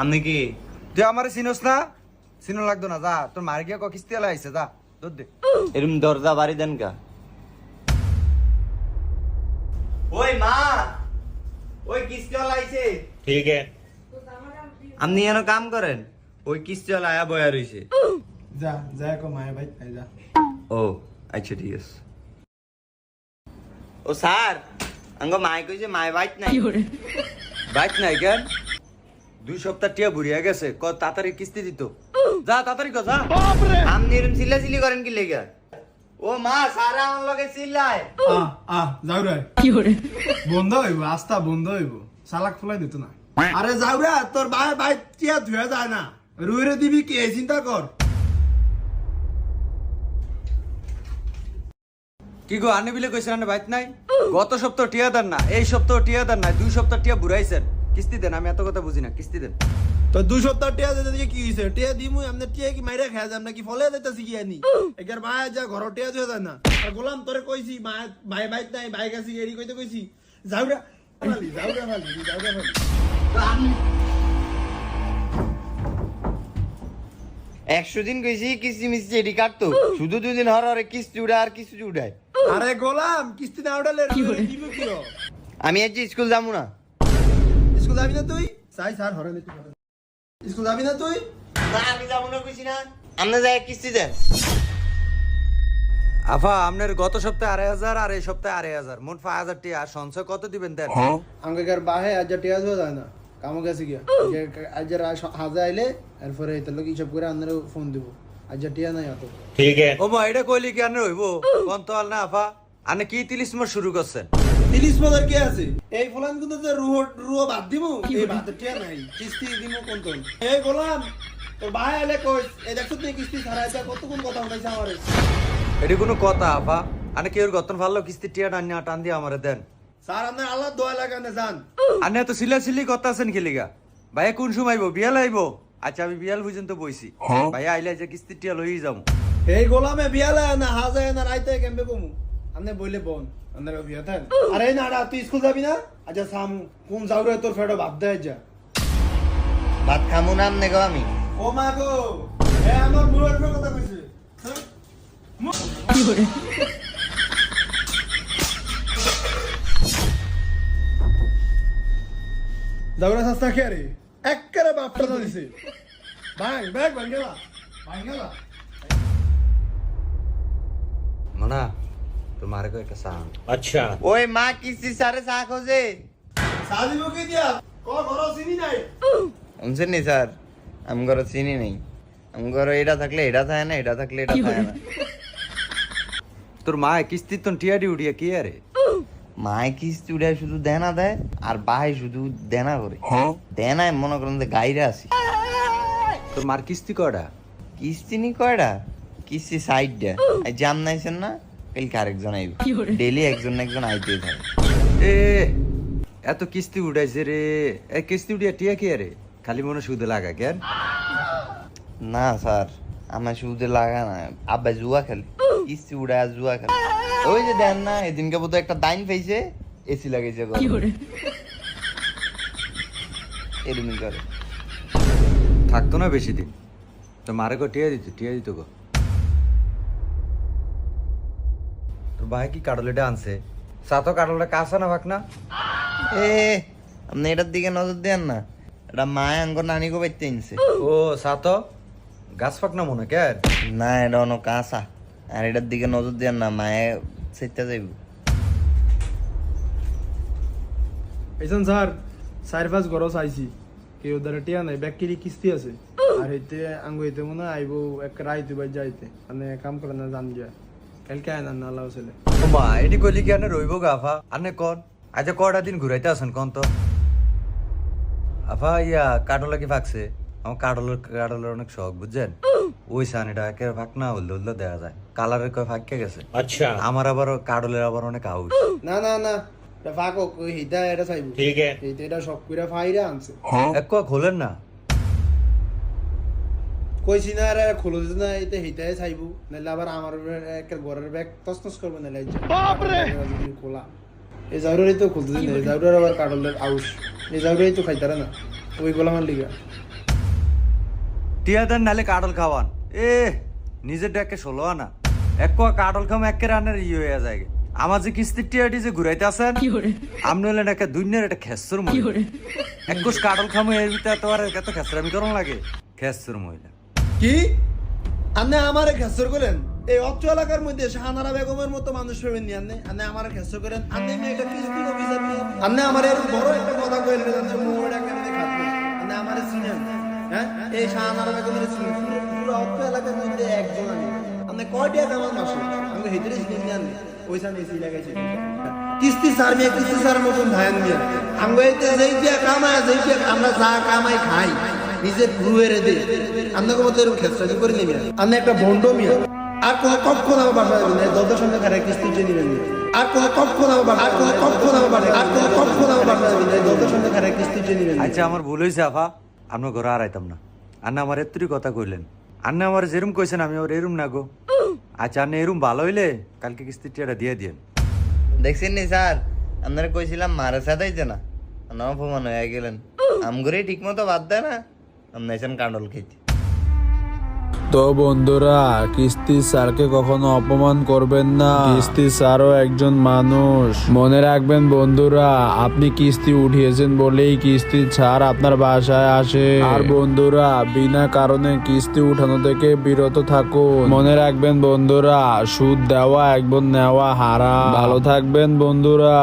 আপনি কি তুই আমারে চিনোস না? চিনো লাগতো না, যা তোর মার গিয়ে কিস্তি এলা আইছে, যা দুধ দে। এরকম দরজা বাড়ি দেন কা? ওই মা, ওই কিস্তিওয়ালা আইছে। ठीक है। আপনি এন কাম করেন, ওই কিস্তিওয়ালা আয়া বয়া রইছে। যা যা কো মায়ের ভাই তাই যা। ও আচ্ছা ঠিক আছে। ও স্যার, আঙ্গ মাই কইছে মাই বাইক নাই। বাইক নাই কেন? 2 সপ্তাহ টিয়া বুড়িয়া গেছে, ক তাড়াতাড়ি কিস্তি দিত। যা তাড়াতাড়ি কর, যা। আপনি এরকম চিল্লাচিল্লি করেন কি লেগা? ও মা, স্যার আমার লগে চিল্লায়। যাও রে বন্ধ হইব, আস্তা বন্ধ হইব, সালাক ফুলাই দিত না। আরে যাও রে, তোর ভাই ভাই টিয়া ধুয়ে যায় না, রুইরে দিবি কি এই চিন্তা কর। কি গো, আনে বিলে কইছেন আনে বাইক নাই? গত সপ্তাহ টিয়া দেন না, এই সপ্তাহ টিয়া দেন না, 2 সপ্তাহ টিয়া বুড়াইছেন। কিস্তি দেন, আমি এত কথা বুঝি না, কিস্তি দেন। তো 2 সপ্তাহ টিয়া দিতে কি হইছে? টিয়া দিমু এমনি টিয়া কি মাইরা খায় যাম নাকি ফলে দিতেছি কি আনি? একার ভাই যা ঘর টিয়া ধুয়ে যায় না। আর গোলাম তোরে কইছি ভাই ভাই নাই, ভাই কাছে এরি কইতে কইছি। যাও রে ফালি, যাও রে ফালি, যাও রে ফালি। 100 দিন কইছি কিস্তি মিস্তি এডি কাটতো, শুধু 2 দিন হর হরে কিস্তি উড়ায় আর কিস্তি উড়ায়। আরে গোলাম কিস্তি না উঠালে রুইরে দিব কি ও? আমি আজ স্কুল যাবো না। স্কুল যাবি না তুই? চাই স্যার হরে নিতে পারে। স্কুল যাবি না তুই? না আমি যাবো না কইছি না। আপনি যাই কিস্তি দেন। আফা, আপনার গত সপ্তাহে 2500 আর এই সপ্তাহে 2500, মোট 5000 টিয়া। আর সঞ্চয় কত দিবেন দেন? আঙ্গেকার বাহে আজ টিয়া ধুয়ে যায় না, কামো গেছে গিয়া। আজ হাজা আইলে এরপরে এটা লোক হিসাব করে আন্দারে ফোন দিব। আজ টিয়া নাই এত। ठीक है। ও মা, এটা কইলি কি আনে হইব? কোন তো না আফা, আনে কি 30 মাস শুরু করছেন? 30 বছর কি আছে? এই ফলান কিন্তু যে রুহ বাদ দিব, এই বাদ টিয়া নাই, কিস্তি দিব কোন তো। এই গোলাম তোর ভাই আইলে কই, এই দেখছ তুই কিস্তি ছাড়া এটা কতক্ষণ কথা উঠাইছে আমারে। এটি কোনো কথা আফা? আনে কি ওর গতন ভালো কিস্তি টিয়া টান দিয়ে আমারে দেন। স্যার আপনার আল্লাহ দোয়া লাগানে যান। আনে তো সিলাসিলি কথা আছেন খেলিগা। ভাইয়া কোন সময় আইবো? বিয়াল আইবো? আচ্ছা আমি বিয়াল পর্যন্ত বইছি, ভাইয়া আইলে যে কিস্তি টিয়া লই যাবো। এই গোলামে বিয়ালে না হাজা না রাইতে কেমবে কমু? আপনি বইলে বোন আপনার বিয়া থাকেন। আরে না না তুই স্কুল যাবি না? আচ্ছা সামু কোন যাও রে, তোর ফেটো ভাত দেয় যা। ভাত খামু না আমনে গো আমি। ও মা গো, এ আমার বুড়োর কথা কইছে। যাওরা সস্তা কে রে? একবারে বাপটা দিছে। ব্যাগ ভাঙ্গেলা ভাঙ্গেলা। মনা তোর মারে কো একটা সাউন্ড। अच्छा। ওই মা কিস্তি সারে চা খোঁজে। সাদি মুখে দিয়া ঘর চিনি নাই। শুনছেন নি স্যার, আমি ঘরে চিনি নেই। আমি ঘরে এটা থাকলে এটা থাকে না, এটা থাকলে এটা থাকে না। তোর মা কিস্তি তো টিয়াডি উড়িয়া কি আরে? মায় কিস্তি উড়ায় শুধু দেনা দেয়, আর ভাই শুধু দেনা করে। দেনায় মনে করেন যে গাইরে আসি। তোর মার কিস্তি কয়টা? কিস্তি নি কয়টা? কিস্তি সাইড দেয়। জাম নাইছেন না, কালকে আরেকজন আইবে। ডেলি একজন না একজন আইতেই থাকে। এ এত কিস্তি উড়াইছে রে। এই কিস্তি উড়িয়া টিয়া কি আরে? খালি মনে সুদে লাগা কেন? না স্যার, আমার সুদে লাগা না, আব্বা জুয়া খেলে। কিস্তি উড়ায় জুয়া খেলে। ওই যে দেন না, এদিনকে বোধ একটা দাইন পাইছে, এসি লাগাইছে ঘরে। এরকমই করে। থাকতো না বেশি দিন। তোর মারে কো টিয়া দিত গো। তোর ভাই কি কাটলেটা আনছে? সাতো কাটলটা কাঁচা না ভাগ না? এ আপনি এটার দিকে নজর দেন না, এটা মায় আঙ্গর নানিকে বাইতে আনছে। ও সাতো গাছ ফাক না মনে কেন? না এটা অন্য কাঁচা, আর এটার দিকে নজর দেন না, মায়ে সেটা যাইব। এইজন স্যার 4-5 ঘর চাইছি, কেউ দ্বারা টিয়া নাই, ব্যাগকিরি কিস্তি আছে। আর হইতে আঙ্গু হইতে মনে হয় আইবো এক রাইতে বাই যাইতে, মানে কাম করে না জান গিয়া কালকে আয় না আল্লাহ ছেলে। ও মা, এটি কইলি কি আনে রইব গা আফা? আনে কোন আচ্ছা কয়টা দিন ঘুরাইতে আসেন কোন তো? আফা ইয়া কাটলা কি ফাকছে? আমার কাটলের অনেক শখ বুঝছেন। ওই সানিটা একেবারে ফাঁক না হলে দেখা যায়, কালারের কয় ফাঁকে গেছে। अच्छा। আমার আবার কাটলের আবার অনেক আউশ। না না না, এটা ফাঁকো হিতা এটা চাইবো। ठीक है। এইটা এটা সব কইরা ফাইরা আনছে। এক খোলেন না। কইছি না আরে খুলে দিতে না, এটা হিতায় চাইবো, নাহলে আবার আমার একের ঘরের ব্যাগ তছনছ করবে না লাইজ। বাপ রে খোলা এই জাউরারই তো খুলতে দিন, এই জাউরার আবার কাটলের আউশ, এই জাউরাই তো খাইতারা না ওই গোলামার লিগা। টিয়া দেন নালে কাটল খাওয়ান। নিজের ডাকে 16 আনা এক কোয়া কাটল খাম একে রানের হয়ে যায়। আমার যে কিস্তির টিয়াটি যে ঘুরাইতে আসেন আপনি হলেন একটা দুনিয়ার একটা খেসর মহিলা। এক কোষ কাটল খামো এর ভিতরে তো আর এত খেসরামি করন লাগে। খেসর মহিলা কি আপনি আমারে খেসর করেন? এই অত্র এলাকার মধ্যে শাহানারা বেগমের মতো মানুষ পাবেন নি আপনি? আপনি আমারে খেসর করেন? আপনি একটা কিস্তি অফিসার নিয়ে আপনি আমার এর বড় একটা কথা কইলেন যে মোড়টা কেমনে খাটবে? আপনি আমারে চিনেন? হ্যাঁ, এই শাহানারা বেগমের চিনেন? পুরো অত্র এলাকার মধ্যে একজন আমি। আপনি কয়টা কামান মাসে আমি হেতরে চিনেন জানেন? ওইখানে এসি লাগাইছে কিস্তি স্যার মেয়ে কিস্তি স্যার মতন ধান দিয়ে আমি এইতে যেই দিয়া কামায় যেই দিয়া আমরা যা কামাই খাই নিজের গুরুয়ের দে আপনাকে মতো এরকম খেসারি করে নেবেন আপনি একটা ভণ্ড মিয়া আর কোনো কক্ষণ আমার বাসা যাবেন না দরজার সামনে খারে কিস্তি উঠে নেবেন আর কোনো কক্ষণ আমার বাসা আর কোনো কক্ষণ আমার বাসা আর কোনো কক্ষণ আমার বাসা যাবেন না দরজার সামনে খারে কিস্তি উঠে নেবেন। আচ্ছা আমার ভুল হয়েছে আফা, আপনার ঘরে আর আইতাম না। আন্না আমার এত্তরি কথা কইলেন, আন্না আমার যেরম কইছেন আমি ওর এরম না গো। আচ্ছা আন্না এরম ভালো হইলে কালকে কিস্তির টিয়াটা দিয়ে দিয়েন। দেখছেন নি স্যার, আপনারা কইছিলাম মারা সাদাইছে না, আপনার অপমান হয়ে গেলেন। আমগরে ঠিক মতো বাদ দেয় না, আপনি এসেন কাঁডল খেতে। তো বন্ধুরা, কিস্তি স্যারকে কখনো অপমান করবেন না। কিস্তি স্যারও একজন মানুষ। মনে রাখবেন বন্ধুরা, আপনি কিস্তি উঠিয়েছেন বলেই কিস্তি স্যার আপনার বাসায় আসে। আর বন্ধুরা, বিনা কারণে কিস্তি উঠানো থেকে বিরত থাকুন। মনে রাখবেন বন্ধুরা, সুদ দেওয়া একবার নেওয়া হারাম। ভালো থাকবেন বন্ধুরা।